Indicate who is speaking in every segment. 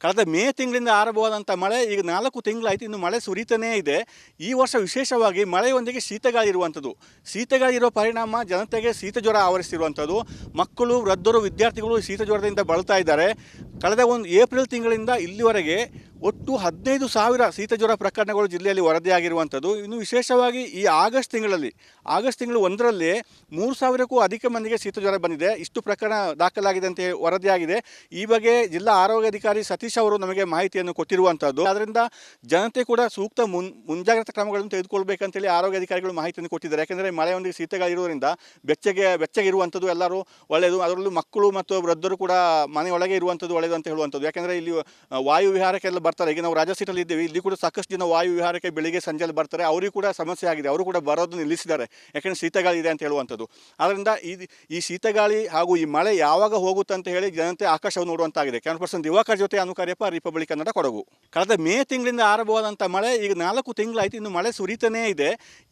Speaker 1: ಕಳೆದ ಮೇ ತಿಂಗಳಿಂದ ಆರಂಭವಾದಂಥ ಮಳೆ ಈಗ 4 ತಿಂಗಳಾಯಿತು, ಇನ್ನು ಮಳೆ ಸುರಿತಾನೇ ಇದೆ. ಈ ವರ್ಷ ವಿಶೇಷವಾಗಿ ಮಳೆಯೊಂದಿಗೆ ಶೀತಗಾಳಿ ಇರುವಂಥದ್ದು. ಶೀತಗಾಳಿ ಇರೋ ಪರಿಣಾಮ ಜನತೆಗೆ ಶೀತ ಜ್ವರ ಆವರಿಸಿರುವಂಥದ್ದು. ಮಕ್ಕಳು, ವೃದ್ಧರು, ವಿದ್ಯಾರ್ಥಿಗಳು ಶೀತ ಜ್ವರದಿಂದ ಬಳಲ್ತಾ ಇದ್ದಾರೆ. ಕಳೆದ ಏಪ್ರಿಲ್ ತಿಂಗಳಿಂದ ಇಲ್ಲಿವರೆಗೆ ಒಟ್ಟು 15,000 ಶೀತ ಜ್ವರ ಪ್ರಕರಣಗಳು ಜಿಲ್ಲೆಯಲ್ಲಿ ವರದಿಯಾಗಿರುವಂಥದ್ದು. ಇನ್ನು ವಿಶೇಷವಾಗಿ ಈ ಆಗಸ್ಟ್ ತಿಂಗಳು 1ರಲ್ಲೇ 3,000ಕ್ಕೂ ಅಧಿಕ ಮಂದಿಗೆ ಶೀತ ಜ್ವರ ಬಂದಿದೆ. ಇಷ್ಟು ಪ್ರಕರಣ ದಾಖಲಾಗಿದೆ ಅಂತ ವರದಿಯಾಗಿದೆ. ಈ ಬಗ್ಗೆ ಜಿಲ್ಲಾ ಆರೋಗ್ಯಾಧಿಕಾರಿ ಸತೀಶ್ ಅವರು ನಮಗೆ ಮಾಹಿತಿಯನ್ನು ಕೊಟ್ಟಿರುವಂಥದ್ದು. ಅದರಿಂದ ಜನತೆ ಕೂಡ ಸೂಕ್ತ ಮುಂಜಾಗ್ರತಾ ಕ್ರಮಗಳನ್ನು ತೆಗೆದುಕೊಳ್ಬೇಕಂತೇಳಿ ಆರೋಗ್ಯಾಧಿಕಾರಿಗಳು ಮಾಹಿತಿಯನ್ನು ಕೊಟ್ಟಿದ್ದಾರೆ. ಯಾಕೆಂದರೆ ಮಳೆಯೊಂದಿಗೆ ಶೀತಗಾಳಿ ಇರೋದ್ರಿಂದ ಬೆಚ್ಚಗಿರುವಂಥದ್ದು ಎಲ್ಲರೂ ಒಳ್ಳೆಯದು. ಅದರಲ್ಲೂ ಮಕ್ಕಳು ಮತ್ತು ವೃದ್ಧರು ಕೂಡ ಮನೆಯೊಳಗೆ ಇರುವಂಥದ್ದು ಒಳ್ಳೆಯದು ಅಂತ ಹೇಳುವಂಥದ್ದು. ಯಾಕೆಂದರೆ ಇಲ್ಲಿ ವಾಯು ವಿಹಾರಕ್ಕೆಲ್ಲ ಬರ್ತಾರೆ. ಈಗ ನಾವು ರಾಜಸೀಟಲ್ಲಿ ಇದ್ದೀವಿ, ಇಲ್ಲಿ ಕೂಡ ಸಾಕಷ್ಟು ಜನ ವಾಯು ವಿಹಾರಕ್ಕೆ ಬೆಳಿಗ್ಗೆ ಸಂಜೆಯಲ್ಲಿ ಬರ್ತಾರೆ. ಅವರಿಗೂ ಕೂಡ ಸಮಸ್ಯೆ ಆಗಿದೆ, ಅವರು ಕೂಡ ಬರೋದು ನಿಲ್ಲಿಸಿದ್ದಾರೆ. ಯಾಕೆಂದರೆ ಶೀತಗಾಳಿ ಇದೆ ಅಂತ ಹೇಳುವಂಥದ್ದು. ಆದ್ದರಿಂದ ಈ ಶೀತಗಾಳಿ ಹಾಗೂ ಈ ಮಳೆ ಯಾವಾಗ ಹೋಗುತ್ತೆ ಅಂತ ಹೇಳಿ ಜನತೆ ಆಕಾಶವನ್ನು ನೋಡುವಂತಾಗಿದೆ. ಕ್ಯಾಮರಾ ಪರ್ಸನ್ ದಿವಾಕರ್ ಜೊತೆ ಅನುಕಾರ್ಯಪ್ಪ, ರಿಪಬ್ಲಿಕ್ ಕನ್ನಡ, ಕೊಡಗು. ಕಳೆದ ಮೇ ತಿಂಗಳಿಂದ ಆರಂಭವಾದಂಥ ಮಳೆ ಈಗ 4 ತಿಂಗಳಾಯಿತು, ಇನ್ನು ಮಳೆ ಸುರಿತಾನೇ ಇದೆ.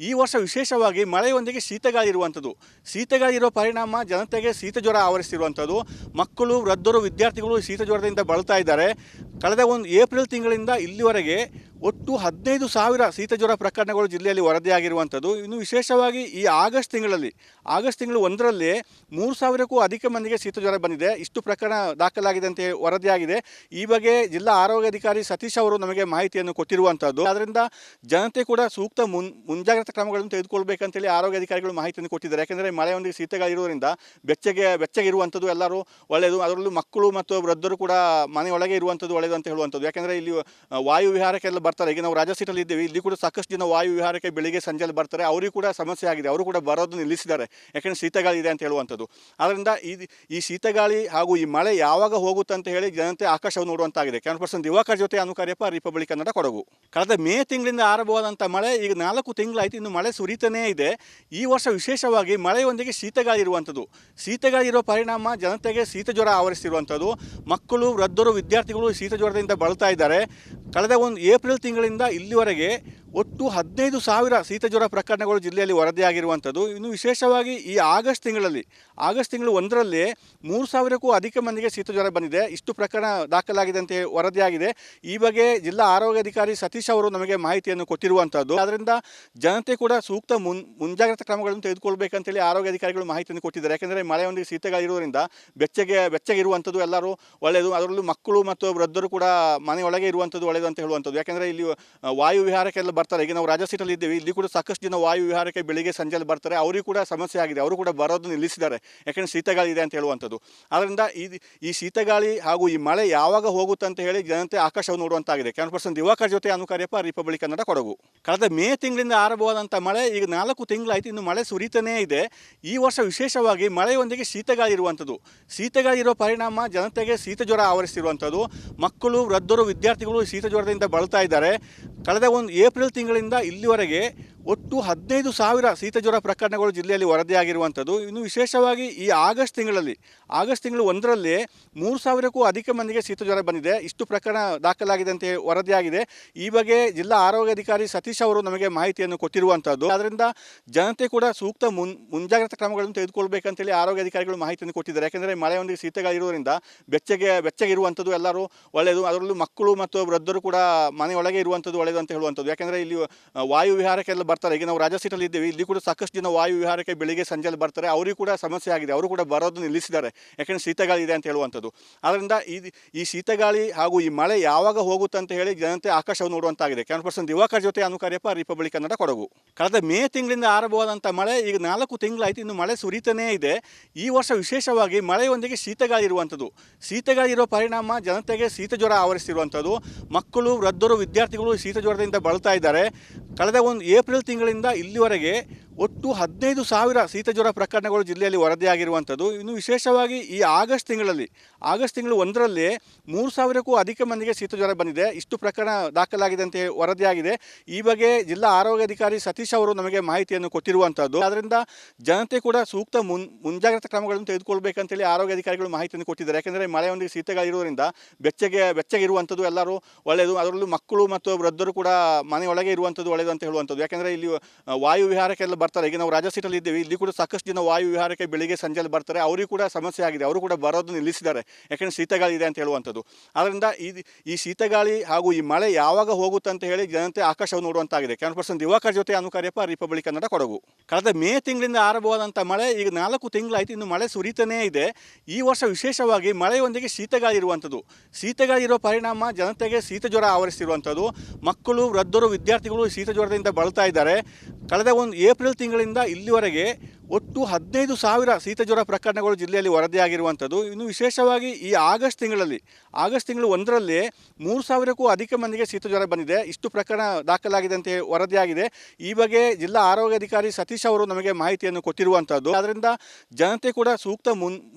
Speaker 1: ಈ ವರ್ಷ ವಿಶೇಷವಾಗಿ ಮಳೆಯೊಂದಿಗೆ ಶೀತಗಾಳಿ ಇರುವಂಥದ್ದು. ಶೀತಗಾಳಿ ಇರೋ ಪರಿಣಾಮ ಜನತೆಗೆ ಶೀತ ಜ್ವರ ಆವರಿಸಿರುವಂಥದ್ದು. ಮಕ್ಕಳು, ವೃದ್ಧರು, ವಿದ್ಯಾರ್ಥಿಗಳು ಶೀತ ಜ್ವರದಿಂದ ಬಳಲ್ತಾ ಇದ್ದಾರೆ. ಕಳೆದ ಏಪ್ರಿಲ್ ತಿಂಗಳಿಂದ ಇಲ್ಲಿವರೆಗೆ ಒಟ್ಟು 15,000 ಶೀತ ಜ್ವರ ಪ್ರಕರಣಗಳು ಜಿಲ್ಲೆಯಲ್ಲಿ ವರದಿಯಾಗಿರುವಂಥದ್ದು. ಇನ್ನು ವಿಶೇಷವಾಗಿ ಈ ಆಗಸ್ಟ್ ತಿಂಗಳು 1ರಲ್ಲೇ 3,000ಕ್ಕೂ ಅಧಿಕ ಮಂದಿಗೆ ಶೀತ ಜ್ವರ ಬಂದಿದೆ. ಇಷ್ಟು ಪ್ರಕರಣ ದಾಖಲಾಗಿದೆ ಅಂತ ವರದಿಯಾಗಿದೆ. ಈ ಬಗ್ಗೆ ಜಿಲ್ಲಾ ಆರೋಗ್ಯಾಧಿಕಾರಿ ಸತೀಶ್ ಅವರು ನಮಗೆ ಮಾಹಿತಿಯನ್ನು ಕೊಟ್ಟಿರುವಂಥದ್ದು. ಅದರಿಂದ ಜನತೆ ಕೂಡ ಸೂಕ್ತ ಮುಂಜಾಗ್ರತಾ ಕ್ರಮಗಳನ್ನು ತೆಗೆದುಕೊಳ್ಬೇಕಂತೇಳಿ ಆರೋಗ್ಯಾಧಿಕಾರಿಗಳು ಮಾಹಿತಿಯನ್ನು ಕೊಟ್ಟಿದ್ದಾರೆ. ಯಾಕೆಂದರೆ ಮಳೆಯೊಂದಿಗೆ ಶೀತಗಾಳಿ ಇರೋದ್ರಿಂದ ಬೆಚ್ಚಗಿರುವಂಥದ್ದು ಎಲ್ಲರೂ ಒಳ್ಳೆಯದು. ಅದರಲ್ಲೂ ಮಕ್ಕಳು ಮತ್ತು ವೃದ್ಧರು ಕೂಡ ಮನೆಯೊಳಗೆ ಇರುವಂಥದ್ದು ಒಳ್ಳೆಯದು ಅಂತ ಹೇಳುವಂಥದ್ದು. ಯಾಕೆಂದರೆ ಇಲ್ಲಿ ವಾಯು ವಿಹಾರಕ್ಕೆಲ್ಲ ಬರ್ತಾರೆ. ಈಗ ನಾವು ರಾಜಸೀಟಲ್ಲಿ ಇದ್ದೀವಿ, ಇಲ್ಲಿ ಕೂಡ ಸಾಕಷ್ಟು ಜನ ವಾಯು ವಿಹಾರಕ್ಕೆ ಬೆಳಿಗ್ಗೆ ಸಂಜೆಯಲ್ಲಿ ಬರ್ತಾರೆ. ಅವರಿಗೂ ಕೂಡ ಸಮಸ್ಯೆ ಆಗಿದೆ, ಅವರು ಕೂಡ ಬರೋದು ನಿಲ್ಲಿಸಿದ್ದಾರೆ. ಯಾಕೆಂದರೆ ಶೀತಗಾಳಿ ಇದೆ ಅಂತ ಹೇಳುವಂಥದ್ದು. ಆದ್ದರಿಂದ ಈ ಶೀತಗಾಳಿ ಹಾಗೂ ಈ ಮಳೆ ಯಾವಾಗ ಹೋಗುತ್ತೆ ಅಂತ ಹೇಳಿ ಜನತೆ ಆಕಾಶವನ್ನು ನೋಡುವಂತಾಗಿದೆ. ಕ್ಯಾಮರಾ ಪರ್ಸನ್ ದಿವಾಕರ್ ಜೊತೆ ಅನುಕಾರ್ಯಪ್ಪ, ರಿಪಬ್ಲಿಕ್ ಕನ್ನಡ, ಕೊಡಗು. ಕಳೆದ ಮೇ ತಿಂಗಳಿಂದ ಆರಂಭವಾದಂಥ ಮಳೆ ಈಗ 4 ತಿಂಗಳಾಯಿತು, ಇನ್ನು ಮಳೆ ಸುರಿತಾನೇ ಇದೆ. ಈ ವರ್ಷ ವಿಶೇಷವಾಗಿ ಮಳೆಯೊಂದಿಗೆ ಶೀತಗಾಳಿ ಇರುವಂಥದ್ದು. ಶೀತಗಾಳಿ ಇರೋ ಪರಿಣಾಮ ಜನತೆಗೆ ಶೀತ ಜ್ವರ ಆವರಿಸಿರುವಂಥದ್ದು. ಮಕ್ಕಳು, ವೃದ್ಧರು, ವಿದ್ಯಾರ್ಥಿಗಳು ಶೀತ ಜ್ವರದಿಂದ ಬಳಲ್ತಾ ಇದ್ದಾರೆ. ಕಳೆದ ಏಪ್ರಿಲ್ ತಿಂಗಳಿಂದ ಇಲ್ಲಿವರೆಗೆ ಒಟ್ಟು 15,000 ಶೀತ ಜ್ವರ ಪ್ರಕರಣಗಳು ಜಿಲ್ಲೆಯಲ್ಲಿ ವರದಿಯಾಗಿರುವಂಥದ್ದು. ಇನ್ನು ವಿಶೇಷವಾಗಿ ಈ ಆಗಸ್ಟ್ ತಿಂಗಳು 1ರಲ್ಲೇ 3,000ಕ್ಕೂ ಅಧಿಕ ಮಂದಿಗೆ ಶೀತ ಜ್ವರ ಬಂದಿದೆ. ಇಷ್ಟು ಪ್ರಕರಣ ದಾಖಲಾಗಿದೆ ಅಂತ ವರದಿಯಾಗಿದೆ. ಈ ಬಗ್ಗೆ ಜಿಲ್ಲಾ ಆರೋಗ್ಯಾಧಿಕಾರಿ ಸತೀಶ್ ಅವರು ನಮಗೆ ಮಾಹಿತಿಯನ್ನು ಕೊಟ್ಟಿರುವಂಥದ್ದು. ಅದರಿಂದ ಜನತೆ ಕೂಡ ಸೂಕ್ತ ಮುಂಜಾಗ್ರತಾ ಕ್ರಮಗಳನ್ನು ತೆಗೆದುಕೊಳ್ಬೇಕಂತೇಳಿ ಆರೋಗ್ಯಾಧಿಕಾರಿಗಳು ಮಾಹಿತಿಯನ್ನು ಕೊಟ್ಟಿದ್ದಾರೆ. ಯಾಕೆಂದರೆ ಮಳೆಯೊಂದಿಗೆ ಶೀತಗಾಳಿ ಇರೋದ್ರಿಂದ ಬೆಚ್ಚಗಿರುವಂಥದ್ದು ಎಲ್ಲರೂ ಒಳ್ಳೆಯದು. ಅದರಲ್ಲೂ ಮಕ್ಕಳು ಮತ್ತು ವೃದ್ಧರು ಕೂಡ ಮನೆಯೊಳಗೆ ಇರುವಂಥದ್ದು ಒಳ್ಳೆಯದು ಅಂತ ಹೇಳುವಂಥದ್ದು. ಯಾಕೆಂದರೆ ಇಲ್ಲಿ ವಾಯು ವಿಹಾರಕ್ಕೆಲ್ಲ ಬರ್ತಾರೆ. ಈಗ ನಾವು ರಾಜಸೀಟಲ್ಲಿ ಇದ್ದೀವಿ, ಇಲ್ಲಿ ಕೂಡ ಸಾಕಷ್ಟು ಜನ ವಾಯು ವಿಹಾರಕ್ಕೆ ಬೆಳಿಗ್ಗೆ ಸಂಜೆಯಲ್ಲಿ ಬರ್ತಾರೆ. ಅವರಿಗೂ ಕೂಡ ಸಮಸ್ಯೆ ಆಗಿದೆ, ಅವರು ಕೂಡ ಬರೋದು ನಿಲ್ಲಿಸಿದ್ದಾರೆ. ಯಾಕೆಂದರೆ ಶೀತಗಾಳಿ ಇದೆ ಅಂತ ಹೇಳುವಂಥದ್ದು. ಆದ್ದರಿಂದ ಈ ಶೀತಗಾಳಿ ಹಾಗೂ ಈ ಮಳೆ ಯಾವಾಗ ಹೋಗುತ್ತೆ ಅಂತ ಹೇಳಿ ಜನತೆ ಆಕಾಶವನ್ನು ನೋಡುವಂತಾಗಿದೆ. ಕ್ಯಾಮರಾ ಪರ್ಸನ್ ದಿವಾಕರ್ ಜೊತೆ ಅನುಕಾರ್ಯಪ್ಪ, ರಿಪಬ್ಲಿಕ್ ಕನ್ನಡ, ಕೊಡಗು. ಕಳೆದ ಮೇ ತಿಂಗಳಿಂದ ಆರಂಭವಾದಂಥ ಮಳೆ ಈಗ 4 ತಿಂಗಳಾಯಿತು, ಇನ್ನು ಮಳೆ ಸುರಿತಾನೇ ಇದೆ. ಈ ವರ್ಷ ವಿಶೇಷವಾಗಿ ಮಳೆಯೊಂದಿಗೆ ಶೀತಗಾಳಿ ಇರುವಂಥದ್ದು. ಶೀತಗಾಳಿ ಇರೋ ಪರಿಣಾಮ ಜನತೆಗೆ ಶೀತ ಜ್ವರ ಆವರಿಸಿರುವಂಥದ್ದು. ಮಕ್ಕಳು, ವೃದ್ಧರು, ವಿದ್ಯಾರ್ಥಿಗಳು ಶೀತ ಜ್ವರದಿಂದ ಬಳಲ್ತಾ ಇದ್ದಾರೆ. ಕಳೆದ ಏಪ್ರಿಲ್ ತಿಂಗಳಿಂದ ಇಲ್ಲಿವರೆಗೆ ಒಟ್ಟು 15,000 ಶೀತ ಜ್ವರ ಪ್ರಕರಣಗಳು ಜಿಲ್ಲೆಯಲ್ಲಿ ವರದಿಯಾಗಿರುವಂಥದ್ದು. ಇನ್ನು ವಿಶೇಷವಾಗಿ ಈ ಆಗಸ್ಟ್ ತಿಂಗಳು 1ರಲ್ಲೇ 3,000ಕ್ಕೂ ಅಧಿಕ ಮಂದಿಗೆ ಶೀತ ಜ್ವರ ಬಂದಿದೆ. ಇಷ್ಟು ಪ್ರಕರಣ ದಾಖಲಾಗಿದೆ ಅಂತ ವರದಿಯಾಗಿದೆ. ಈ ಬಗ್ಗೆ ಜಿಲ್ಲಾ ಆರೋಗ್ಯಾಧಿಕಾರಿ ಸತೀಶ್ ಅವರು ನಮಗೆ ಮಾಹಿತಿಯನ್ನು ಕೊಟ್ಟಿರುವಂಥದ್ದು. ಅದರಿಂದ ಜನತೆ ಕೂಡ ಸೂಕ್ತ ಮುಂಜಾಗ್ರತಾ ಕ್ರಮಗಳನ್ನು ತೆಗೆದುಕೊಳ್ಬೇಕಂತೇಳಿ ಆರೋಗ್ಯಾಧಿಕಾರಿಗಳು ಮಾಹಿತಿಯನ್ನು ಕೊಟ್ಟಿದ್ದಾರೆ. ಯಾಕೆಂದರೆ ಮಳೆಯೊಂದಿಗೆ ಶೀತಗಾಳಿ ಇರೋದ್ರಿಂದ ಬೆಚ್ಚಗಿರುವಂಥದ್ದು ಎಲ್ಲರೂ ಒಳ್ಳೆಯದು. ಅದರಲ್ಲೂ ಮಕ್ಕಳು ಮತ್ತು ವೃದ್ಧರು ಕೂಡ ಮನೆಯೊಳಗೆ ಇರುವಂಥದ್ದು ಒಳ್ಳೆಯದು ಅಂತ ಹೇಳುವಂಥದ್ದು. ಯಾಕೆಂದರೆ ಇಲ್ಲಿ ವಾಯು ವಿಹಾರಕ್ಕೆಲ್ಲ ಬರ್ತಾರೆ. ಈಗ ನಾವು ರಾಜಸೀಟಲ್ಲಿ ಇದ್ದೀವಿ, ಇಲ್ಲಿ ಕೂಡ ಸಾಕಷ್ಟು ಜನ ವಾಯು ವಿಹಾರಕ್ಕೆ ಬೆಳಿಗ್ಗೆ ಸಂಜೆಯಲ್ಲಿ ಬರ್ತಾರೆ. ಅವರಿಗೂ ಕೂಡ ಸಮಸ್ಯೆ ಆಗಿದೆ, ಅವರು ಕೂಡ ಬರೋದು ನಿಲ್ಲಿಸಿದ್ದಾರೆ. ಯಾಕೆಂದರೆ ಶೀತಗಾಳಿ ಇದೆ ಅಂತ ಹೇಳುವಂಥದ್ದು. ಅದರಿಂದ ಈ ಶೀತಗಾಳಿ ಹಾಗೂ ಈ ಮಳೆ ಯಾವಾಗ ಹೋಗುತ್ತೆ ಅಂತ ಹೇಳಿ ಜನತೆ ಆಕಾಶವನ್ನು ನೋಡುವಂತಾಗಿದೆ. ಕ್ಯಾಮರಾ ಪರ್ಸನ್ ದಿವಾಕರ್ ಜೊತೆ ಅನುಕಾರ್ಯಪ್ಪ, ರಿಪಬ್ಲಿಕ್ ಕನ್ನಡ, ಕೊಡಗು. ಕಳೆದ ಮೇ ತಿಂಗಳಿಂದ ಆರಂಭವಾದಂಥ ಮಳೆ ಈಗ 4 ತಿಂಗಳಾಯಿತು, ಇನ್ನು ಮಳೆ ಸುರಿತಾನೇ ಇದೆ. ಈ ವರ್ಷ ವಿಶೇಷವಾಗಿ ಮಳೆಯೊಂದಿಗೆ ಶೀತಗಾಳಿ ಇರುವಂಥದ್ದು. ಶೀತಗಾಳಿ ಇರೋ ಪರಿಣಾಮ ಜನತೆಗೆ ಶೀತ ಜ್ವರ ಆವರಿಸಿರುವಂಥದ್ದು. ಮಕ್ಕಳು, ವೃದ್ಧರು, ವಿದ್ಯಾರ್ಥಿಗಳು ಶೀತ ಜ್ವರದಿಂದ ಬಳಲ್ತಾ ಇದ್ದಾರೆ. ಕಳೆದ ಏಪ್ರಿಲ್ ತಿಂಗಳಿಂದ ಇಲ್ಲಿವರೆಗೆ ಒಟ್ಟು 15,000 ಶೀತ ಜ್ವರ ಪ್ರಕರಣಗಳು ಜಿಲ್ಲೆಯಲ್ಲಿ ವರದಿಯಾಗಿರುವಂಥದ್ದು. ಇನ್ನು ವಿಶೇಷವಾಗಿ ಈ ಆಗಸ್ಟ್ ತಿಂಗಳು 1ರಲ್ಲೇ 3,000ಕ್ಕೂ ಅಧಿಕ ಮಂದಿಗೆ ಶೀತ ಜ್ವರ ಬಂದಿದೆ. ಇಷ್ಟು ಪ್ರಕರಣ ದಾಖಲಾಗಿದೆ ಅಂತ ವರದಿಯಾಗಿದೆ. ಈ ಬಗ್ಗೆ ಜಿಲ್ಲಾ ಆರೋಗ್ಯಾಧಿಕಾರಿ ಸತೀಶ್ ಅವರು ನಮಗೆ ಮಾಹಿತಿಯನ್ನು ಕೊಟ್ಟಿರುವಂಥದ್ದು. ಅದರಿಂದ ಜನತೆ ಕೂಡ ಸೂಕ್ತ ಮುಂಜಾಗ್ರತಾ ಕ್ರಮಗಳನ್ನು ತೆಗೆದುಕೊಳ್ಬೇಕಂತೇಳಿ ಆರೋಗ್ಯಾಧಿಕಾರಿಗಳು ಮಾಹಿತಿಯನ್ನು ಕೊಟ್ಟಿದ್ದಾರೆ. ಯಾಕೆಂದರೆ ಮಳೆಯೊಂದಿಗೆ ಶೀತಗಾಳಿ ಇರೋದ್ರಿಂದ ಬೆಚ್ಚಗಿರುವಂಥದ್ದು ಎಲ್ಲರೂ ಒಳ್ಳೆಯದು. ಅದರಲ್ಲೂ ಮಕ್ಕಳು ಮತ್ತು ವೃದ್ಧರು ಕೂಡ ಮನೆಯೊಳಗೆ ಇರುವಂಥದ್ದು ಒಳ್ಳೆಯದು ಅಂತ ಹೇಳುವಂಥದ್ದು. ಯಾಕೆಂದರೆ ಇಲ್ಲಿ ವಾಯು ವಿಹಾರಕ್ಕೆಲ್ಲ ಬರ್ತಾರೆ. ಈಗ ನಾವು ರಾಜಾ ಸೀಟಲ್ಲಿ ಇದ್ದೀವಿ, ಇಲ್ಲಿ ಕೂಡ ಸಾಕಷ್ಟು ಜನ ವಾಯು ವಿಹಾರಕ್ಕೆ ಬೆಳಿಗ್ಗೆ ಸಂಜೆಯಲ್ಲಿ ಬರ್ತಾರೆ. ಅವರಿಗೂ ಕೂಡ ಸಮಸ್ಯೆ ಆಗಿದೆ, ಅವರು ಕೂಡ ಬರೋದು ನಿಲ್ಲಿಸಿದ್ದಾರೆ, ಯಾಕೆಂದರೆ ಶೀತಗಾಳಿ ಇದೆ ಅಂತ ಹೇಳುವಂಥದ್ದು. ಆದ್ದರಿಂದ ಈ ಶೀತಗಾಳಿ ಹಾಗೂ ಈ ಮಳೆ ಯಾವಾಗ ಹೋಗುತ್ತೆ ಅಂತ ಹೇಳಿ ಜನತೆ ಆಕಾಶವನ್ನು ನೋಡುವಂತಾಗಿದೆ. ಕ್ಯಾನ್ ಪರ್ಸನ್ ದಿವಾಕರ್ ಜೊತೆ ಅನುಕಾರ್ಯಪ್ಪ, ರಿಪಬ್ಲಿಕ್ ಕನ್ನಡ, ಕೊಡಗು. ಕಳೆದ ಮೇ ತಿಂಗಳಿಂದ ಆರಂಭವಾದಂಥ ಮಳೆ ಈಗ 4 ತಿಂಗಳಾಯಿತು, ಇನ್ನು ಮಳೆ ಸುರಿತಾನೇ ಇದೆ. ಈ ವರ್ಷ ವಿಶೇಷವಾಗಿ ಮಳೆಯೊಂದಿಗೆ ಶೀತಗಾಳಿ ಇರುವಂಥದ್ದು. ಶೀತಗಾಳಿ ಇರೋ ಪರಿಣಾಮ ಜನತೆಗೆ ಶೀತ ಜ್ವರ ಆವರಿಸಿರುವಂಥದ್ದು. ಮಕ್ಕಳು, ವೃದ್ಧರು, ವಿದ್ಯಾರ್ಥಿಗಳು ಶೀತ ಜ್ವರದಿಂದ ಬಳಲ್ತಾ ಇದ್ದಾರೆ. ಕಳೆದ ಏಪ್ರಿಲ್ ತಿಂಗಳಿಂದ ಇಲ್ಲಿವರೆಗೆ ಒಟ್ಟು 15,000 ಶೀತ ಜ್ವರ ಪ್ರಕರಣಗಳು ಜಿಲ್ಲೆಯಲ್ಲಿ ವರದಿಯಾಗಿರುವಂಥದ್ದು. ಇನ್ನು ವಿಶೇಷವಾಗಿ ಈ ಆಗಸ್ಟ್ ತಿಂಗಳು 1ರಲ್ಲೇ 3,000ಕ್ಕೂ ಅಧಿಕ ಮಂದಿಗೆ ಶೀತ ಜ್ವರ ಬಂದಿದೆ. ಇಷ್ಟು ಪ್ರಕರಣ ದಾಖಲಾಗಿದೆ ಅಂತ ವರದಿಯಾಗಿದೆ. ಈ ಬಗ್ಗೆ ಜಿಲ್ಲಾ ಆರೋಗ್ಯಾಧಿಕಾರಿ ಸತೀಶ್ ಅವರು ನಮಗೆ ಮಾಹಿತಿಯನ್ನು ಕೊಟ್ಟಿರುವಂಥದ್ದು. ಅದರಿಂದ ಜನತೆ ಕೂಡ ಸೂಕ್ತ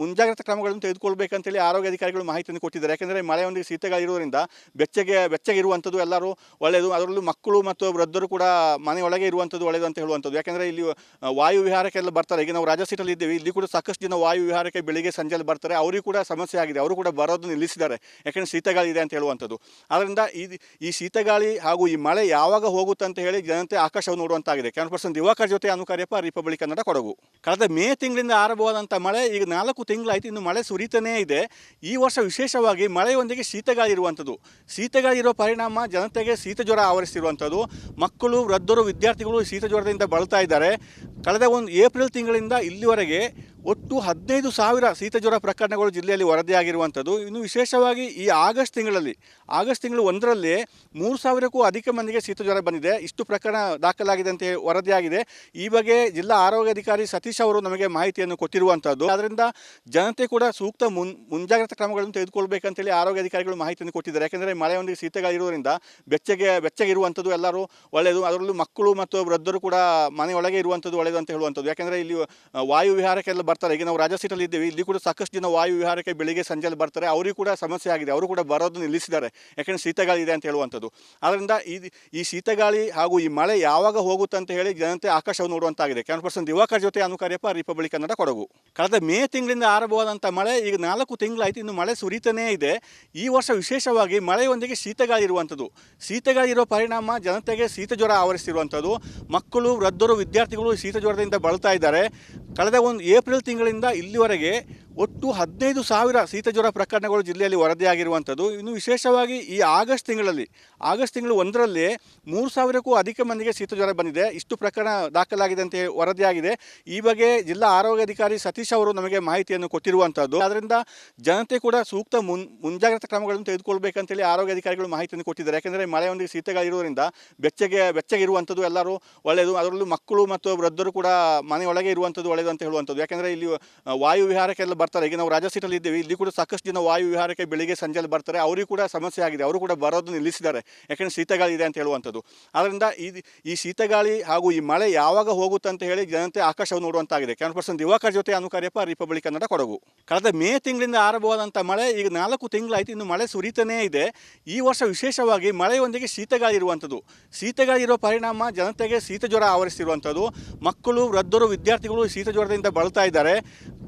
Speaker 1: ಮುಂಜಾಗ್ರತಾ ಕ್ರಮಗಳನ್ನು ತೆಗೆದುಕೊಳ್ಬೇಕಂತೇಳಿ ಆರೋಗ್ಯಾಧಿಕಾರಿಗಳು ಮಾಹಿತಿಯನ್ನು ಕೊಟ್ಟಿದ್ದಾರೆ. ಯಾಕೆಂದರೆ ಮಳೆಯೊಂದಿಗೆ ಶೀತಗಾಳಿ ಇರೋದ್ರಿಂದ ಬೆಚ್ಚಗಿರುವಂಥದ್ದು ಎಲ್ಲರೂ ಒಳ್ಳೆಯದು. ಅದರಲ್ಲೂ ಮಕ್ಕಳು ಮತ್ತು ವೃದ್ಧರು ಕೂಡ ಮನೆಯೊಳಗೆ ಇರುವಂಥದ್ದು ಒಳ್ಳೆಯದು ಅಂತ ಹೇಳುವಂಥದ್ದು. ಯಾಕೆಂದರೆ ಇಲ್ಲಿ ವಾಯು ವಿಹಾರಕ್ಕೆಲ್ಲ ಬರ್ತಾರೆ. ಈಗ ನಾವು ರಾಜಾ ಸೀಟಲ್ಲಿ ಇದ್ದೀವಿ, ಇಲ್ಲಿ ಕೂಡ ಸಾಕಷ್ಟು ಜನ ವಾಯು ವಿಹಾರಕ್ಕೆ ಬೆಳಿಗ್ಗೆ ಸಂಜೆಯಲ್ಲಿ ಬರ್ತಾರೆ. ಅವರಿಗೂ ಕೂಡ ಸಮಸ್ಯೆ ಆಗಿದೆ, ಅವರು ಕೂಡ ಬರೋದು ನಿಲ್ಲಿಸಿದ್ದಾರೆ, ಯಾಕೆಂದರೆ ಶೀತಗಾಳಿ ಇದೆ ಅಂತ ಹೇಳುವಂಥದ್ದು. ಆದ್ದರಿಂದ ಈ ಶೀತಗಾಳಿ ಹಾಗೂ ಈ ಮಳೆ ಯಾವಾಗ ಹೋಗುತ್ತೆ ಅಂತ ಹೇಳಿ ಜನತೆ ಆಕಾಶವನ್ನು ನೋಡುವಂತಾಗಿದೆ. ಕ್ಯಾನ್ ಪರ್ಸನ್ ದಿವಾಕರ್ ಜೊತೆ ಅನುಕಾರ್ಯಪ್ಪ, ರಿಪಬ್ಲಿಕ್ ಕನ್ನಡ, ಕೊಡಗು. ಕಳೆದ ಮೇ ತಿಂಗಳಿಂದ ಆರಂಭವಾದಂಥ ಮಳೆ ಈಗ 4 ತಿಂಗಳಾಯಿತು, ಇನ್ನು ಮಳೆ ಸುರಿತಾನೇ ಇದೆ. ಈ ವರ್ಷ ವಿಶೇಷವಾಗಿ ಮಳೆಯೊಂದಿಗೆ ಶೀತಗಾಳಿ ಇರುವಂಥದ್ದು. ಶೀತಗಾಳಿ ಇರೋ ಪರಿಣಾಮ ಜನತೆಗೆ ಶೀತ ಜ್ವರ ಆವರಿಸಿರುವಂಥದ್ದು. ಮಕ್ಕಳು, ವೃದ್ಧರು, ವಿದ್ಯಾರ್ಥಿಗಳು ಶೀತ ಜ್ವರದಿಂದ ಬಳಲ್ತಾ ಇದ್ದಾರೆ. ಕಳೆದ ಏಪ್ರಿಲ್ ತಿಂಗಳಿಂದ ಇಲ್ಲಿವರೆಗೆ ಒಟ್ಟು 15,000 ಶೀತ ಜ್ವರ ಪ್ರಕರಣಗಳು ಜಿಲ್ಲೆಯಲ್ಲಿ ವರದಿಯಾಗಿರುವಂಥದ್ದು. ಇನ್ನು ವಿಶೇಷವಾಗಿ ಈ ಆಗಸ್ಟ್ ತಿಂಗಳು 1ರಲ್ಲೇ 3,000ಕ್ಕೂ ಅಧಿಕ ಮಂದಿಗೆ ಶೀತ ಜ್ವರ ಬಂದಿದೆ. ಇಷ್ಟು ಪ್ರಕರಣ ದಾಖಲಾಗಿದೆ ಅಂತ ವರದಿಯಾಗಿದೆ. ಈ ಬಗ್ಗೆ ಜಿಲ್ಲಾ ಆರೋಗ್ಯಾಧಿಕಾರಿ ಸತೀಶ್ ಅವರು ನಮಗೆ ಮಾಹಿತಿಯನ್ನು ಕೊಟ್ಟಿರುವಂಥದ್ದು. ಅದರಿಂದ ಜನತೆ ಕೂಡ ಸೂಕ್ತ ಮುಂಜಾಗ್ರತಾ ಕ್ರಮಗಳನ್ನು ತೆಗೆದುಕೊಳ್ಬೇಕಂತೇಳಿ ಆರೋಗ್ಯಾಧಿಕಾರಿಗಳು ಮಾಹಿತಿಯನ್ನು ಕೊಟ್ಟಿದ್ದಾರೆ. ಯಾಕೆಂದರೆ ಮಳೆಯೊಂದಿಗೆ ಶೀತಗಾಳಿ ಇರೋದ್ರಿಂದ ಬೆಚ್ಚಗಿರುವಂಥದ್ದು ಎಲ್ಲರೂ ಒಳ್ಳೆಯದು. ಅದರಲ್ಲೂ ಮಕ್ಕಳು ಮತ್ತು ವೃದ್ಧರು ಕೂಡ ಮನೆಯೊಳಗೆ ಇರುವಂಥದ್ದು ಒಳ್ಳೆಯದು ಅಂತ ಹೇಳುವಂಥದ್ದು. ಯಾಕೆಂದರೆ ಇಲ್ಲಿ ವಾಯು ವಿಹಾರಕ್ಕೆಲ್ಲ ಬರ್ತಾರೆ. ಈಗ ನಾವು ರಾಜಾ ಸೀಟಲ್ಲಿ ಇದ್ದೀವಿ, ಇಲ್ಲಿ ಕೂಡ ಸಾಕಷ್ಟು ಜನ ವಾಯು ವಿಹಾರಕ್ಕೆ ಬೆಳಿಗ್ಗೆ ಸಂಜೆಯಲ್ಲಿ ಬರ್ತಾರೆ. ಅವರಿಗೂ ಕೂಡ ಸಮಸ್ಯೆ ಆಗಿದೆ, ಅವರು ಕೂಡ ಬರೋದು ನಿಲ್ಲಿಸಿದ್ದಾರೆ, ಯಾಕೆಂದರೆ ಶೀತಗಾಳಿ ಇದೆ ಅಂತ ಹೇಳುವಂಥದ್ದು. ಆದ್ದರಿಂದ ಈ ಶೀತಗಾಳಿ ಹಾಗೂ ಈ ಮಳೆ ಯಾವಾಗ ಹೋಗುತ್ತೆ ಅಂತ ಹೇಳಿ ಜನತೆ ಆಕಾಶವನ್ನು ನೋಡುವಂತಾಗಿದೆ. ಕ್ಯಾನ್ ಪರ್ಸನ್ ದಿವಾಕರ್ ಜೊತೆ ಅನುಕಾರ್ಯಪ್ಪ, ರಿಪಬ್ಲಿಕ್ ಕನ್ನಡ, ಕೊಡಗು. ಕಳೆದ ಮೇ ತಿಂಗಳಿಂದ ಆರಂಭವಾದಂಥ ಮಳೆ ಈಗ 4 ತಿಂಗಳಾಯಿತು, ಇನ್ನು ಮಳೆ ಸುರಿತಾನೇ ಇದೆ. ಈ ವರ್ಷ ವಿಶೇಷವಾಗಿ ಮಳೆಯೊಂದಿಗೆ ಶೀತಗಾಳಿ ಇರುವಂಥದ್ದು. ಶೀತಗಾಳಿ ಇರೋ ಪರಿಣಾಮ ಜನತೆಗೆ ಶೀತ ಜ್ವರ ಆವರಿಸಿರುವಂಥದ್ದು. ಮಕ್ಕಳು, ವೃದ್ಧರು, ವಿದ್ಯಾರ್ಥಿಗಳು ಶೀತ ಜ್ವರದಿಂದ ಬಳಲ್ತಾ ಇದ್ದಾರೆ. ಕಳೆದ ಏಪ್ರಿಲ್ ತಿಂಗಳಿಂದ ಇಲ್ಲಿವರೆಗೆ ಒಟ್ಟು 15,000 ಶೀತ ಜ್ವರ ಪ್ರಕರಣಗಳು ಜಿಲ್ಲೆಯಲ್ಲಿ ವರದಿಯಾಗಿರುವಂಥದ್ದು. ಇನ್ನು ವಿಶೇಷವಾಗಿ ಈ ಆಗಸ್ಟ್ ತಿಂಗಳು 1ರಲ್ಲೇ 3,000ಕ್ಕೂ ಅಧಿಕ ಮಂದಿಗೆ ಶೀತ ಜ್ವರ ಬಂದಿದೆ. ಇಷ್ಟು ಪ್ರಕರಣ ದಾಖಲಾಗಿದೆ ಅಂತ ವರದಿಯಾಗಿದೆ. ಈ ಬಗ್ಗೆ ಜಿಲ್ಲಾ ಆರೋಗ್ಯಾಧಿಕಾರಿ ಸತೀಶ್ ಅವರು ನಮಗೆ ಮಾಹಿತಿಯನ್ನು ಕೊಟ್ಟಿರುವಂಥದ್ದು. ಅದರಿಂದ ಜನತೆ ಕೂಡ ಸೂಕ್ತ ಮುಂಜಾಗ್ರತಾ ಕ್ರಮಗಳನ್ನು ತೆಗೆದುಕೊಳ್ಬೇಕಂತೇಳಿ ಆರೋಗ್ಯಾಧಿಕಾರಿಗಳು ಮಾಹಿತಿಯನ್ನು ಕೊಟ್ಟಿದ್ದಾರೆ. ಯಾಕೆಂದರೆ ಮಳೆಯೊಂದಿಗೆ ಶೀತಗಾಳಿ ಇರೋದ್ರಿಂದ ಬೆಚ್ಚಗಿರುವಂಥದ್ದು ಎಲ್ಲರೂ ಒಳ್ಳೆಯದು. ಅದರಲ್ಲೂ ಮಕ್ಕಳು ಮತ್ತು ವೃದ್ಧರು ಕೂಡ ಮನೆಯೊಳಗೆ ಇರುವಂಥದ್ದು ಒಳ್ಳೆಯದು ಅಂತ ಹೇಳುವಂಥದ್ದು. ಯಾಕೆಂದರೆ ಇಲ್ಲಿ ವಾಯು ವಿಹಾರಕ್ಕೆಲ್ಲ ಬರ್ತಾರೆ. ಈಗ ನಾವು ರಾಜಾ ಸೀಟಲ್ಲಿ ಇದ್ದೀವಿ, ಇಲ್ಲಿ ಕೂಡ ಸಾಕಷ್ಟು ಜನ ವಾಯು ವಿಹಾರಕ್ಕೆ ಬೆಳಿಗ್ಗೆ ಸಂಜೆಯಲ್ಲಿ ಬರ್ತಾರೆ. ಅವರಿಗೂ ಕೂಡ ಸಮಸ್ಯೆ ಆಗಿದೆ, ಅವರು ಕೂಡ ಬರೋದು ನಿಲ್ಲಿಸಿದ್ದಾರೆ, ಯಾಕೆಂದರೆ ಶೀತಗಾಳಿ ಇದೆ ಅಂತ ಹೇಳುವಂಥದ್ದು. ಆದ್ದರಿಂದ ಈ ಶೀತಗಾಳಿ ಹಾಗೂ ಈ ಮಳೆ ಯಾವಾಗ ಹೋಗುತ್ತೆ ಅಂತ ಹೇಳಿ ಜನತೆ ಆಕಾಶವನ್ನು ನೋಡುವಂತಾಗಿದೆ. ಕ್ಯಾನ್ ಪರ್ಸನ್ ದಿವಾಕರ್ ಜೊತೆ ಅನುಕಾರ್ಯಪ್ಪ, ರಿಪಬ್ಲಿಕ್ ಕನ್ನಡ, ಕೊಡಗು. ಕಳೆದ ಮೇ ತಿಂಗಳಿಂದ ಆರಂಭವಾದಂಥ ಮಳೆ ಈಗ 4 ತಿಂಗಳಾಯಿತು, ಇನ್ನು ಮಳೆ ಸುರಿತಾನೇ ಇದೆ. ಈ ವರ್ಷ ವಿಶೇಷವಾಗಿ ಮಳೆಯೊಂದಿಗೆ ಶೀತಗಾಳಿ ಇರುವಂಥದ್ದು. ಶೀತಗಾಳಿ ಇರೋ ಪರಿಣಾಮ ಜನತೆಗೆ ಶೀತ ಜ್ವರ ಆವರಿಸಿರುವಂಥದ್ದು. ಮಕ್ಕಳು, ವೃದ್ಧರು, ವಿದ್ಯಾರ್ಥಿಗಳು ಶೀತ ಜ್ವರದಿಂದ ಬಳಲ್ತಾ ಇದ್ದಾರೆ.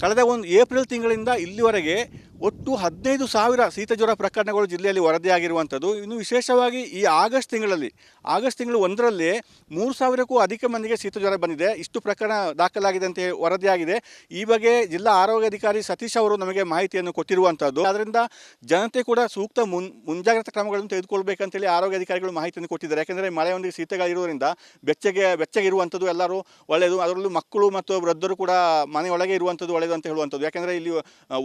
Speaker 1: ಕಳೆದ ಏಪ್ರಿಲ್ ತಿಂಗಳಿಂದ ಇಲ್ಲಿವರೆಗೆ ಒಟ್ಟು 15,000 ಶೀತ ಜ್ವರ ಪ್ರಕರಣಗಳು ಜಿಲ್ಲೆಯಲ್ಲಿ ವರದಿಯಾಗಿರುವಂಥದ್ದು. ಇನ್ನು ವಿಶೇಷವಾಗಿ ಈ ಆಗಸ್ಟ್ ತಿಂಗಳು 1ರಲ್ಲೇ 3,000ಕ್ಕೂ ಅಧಿಕ ಮಂದಿಗೆ ಶೀತ ಜ್ವರ ಬಂದಿದೆ. ಇಷ್ಟು ಪ್ರಕರಣ ದಾಖಲಾಗಿದೆ ಅಂತ ವರದಿಯಾಗಿದೆ. ಈ ಬಗ್ಗೆ ಜಿಲ್ಲಾ ಆರೋಗ್ಯಾಧಿಕಾರಿ ಸತೀಶ್ ಅವರು ನಮಗೆ ಮಾಹಿತಿಯನ್ನು ಕೊಟ್ಟಿರುವಂಥದ್ದು. ಅದರಿಂದ ಜನತೆ ಕೂಡ ಸೂಕ್ತ ಮುಂಜಾಗ್ರತಾ ಕ್ರಮಗಳನ್ನು ತೆಗೆದುಕೊಳ್ಬೇಕಂತೇಳಿ ಆರೋಗ್ಯಾಧಿಕಾರಿಗಳು ಮಾಹಿತಿಯನ್ನು ಕೊಟ್ಟಿದ್ದಾರೆ. ಯಾಕೆಂದರೆ ಮಳೆಯೊಂದಿಗೆ ಶೀತಗಾಳಿ ಇರೋದ್ರಿಂದ ಬೆಚ್ಚಗಿರುವಂಥದ್ದು ಎಲ್ಲರೂ ಒಳ್ಳೆಯದು. ಅದರಲ್ಲೂ ಮಕ್ಕಳು ಮತ್ತು ವೃದ್ಧರು ಕೂಡ ಮನೆಯೊಳಗೆ ಇರುವಂಥದ್ದು ಒಳ್ಳೆಯದು ಅಂತ ಹೇಳುವಂಥದ್ದು. ಯಾಕೆಂದರೆ ಇಲ್ಲಿ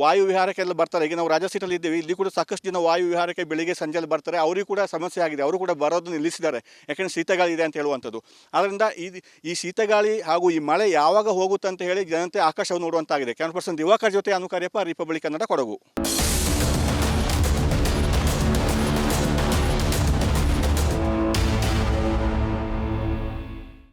Speaker 1: ವಾಯು ವಿಹಾರಕ್ಕೆಲ್ಲ ಬರ್ತಾರೆ. ಈಗ ನಾವು ರಾಜಾ ಸೀಟಲ್ಲಿ ಇದ್ದೀವಿ, ಇಲ್ಲಿ ಕೂಡ ಸಾಕಷ್ಟು ಜನ ವಾಯು ವಿಹಾರಕ್ಕೆ ಬೆಳಿಗ್ಗೆ ಸಂಜೆಯಲ್ಲಿ ಬರ್ತಾರೆ. ಅವರಿಗೂ ಕೂಡ ಸಮಸ್ಯೆ ಆಗಿದೆ, ಅವರು ಕೂಡ ಬರೋದು ನಿಲ್ಲಿಸಿದ್ದಾರೆ, ಯಾಕೆಂದರೆ ಶೀತಗಾಳಿ ಇದೆ ಅಂತ ಹೇಳುವಂಥದ್ದು. ಅದರಿಂದ ಈ ಶೀತಗಾಳಿ ಹಾಗೂ ಈ ಮಳೆ ಯಾವಾಗ ಹೋಗುತ್ತೆ ಅಂತ ಹೇಳಿ ಜನತೆ ಆಕಾಶವನ್ನು ನೋಡುವಂತಾಗಿದೆ. ಕ್ಯಾನ್ ಪರ್ಸನ್ ದಿವಾಕರ್ ಜೊತೆ ಅನುಕಾರ್ಯಪ್ಪ, ರಿಪಬ್ಲಿಕ್ ಕನ್ನಡ, ಕೊಡಗು.